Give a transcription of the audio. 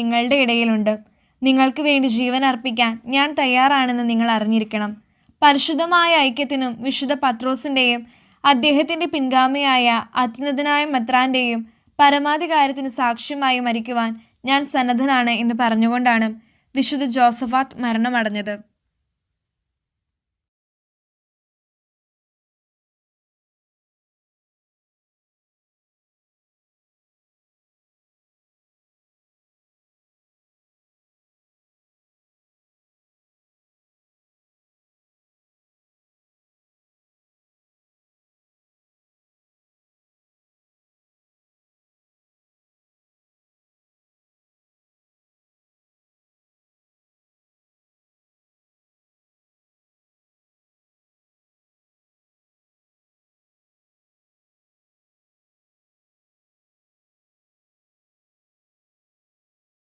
നിങ്ങളുടെ ഇടയിലുണ്ട്. നിങ്ങൾക്ക് വേണ്ടി ജീവൻ അർപ്പിക്കാൻ ഞാൻ തയ്യാറാണെന്ന് നിങ്ങൾ അറിഞ്ഞിരിക്കണം. പരിശുദ്ധമായ ഐക്യത്തിനും വിശുദ്ധ പത്രോസിൻ്റെയും അദ്ദേഹത്തിൻ്റെ പിൻഗാമിയായ അത്യുന്നതനായ മെത്രാൻ്റെയും പരമാധികാരത്തിന് സാക്ഷ്യമായി മരിക്കുവാൻ ഞാൻ സന്നദ്ധനാണ് എന്ന് പറഞ്ഞുകൊണ്ടാണ് വിശുദ്ധ ജോസഫാത്ത് മരണമടഞ്ഞത്.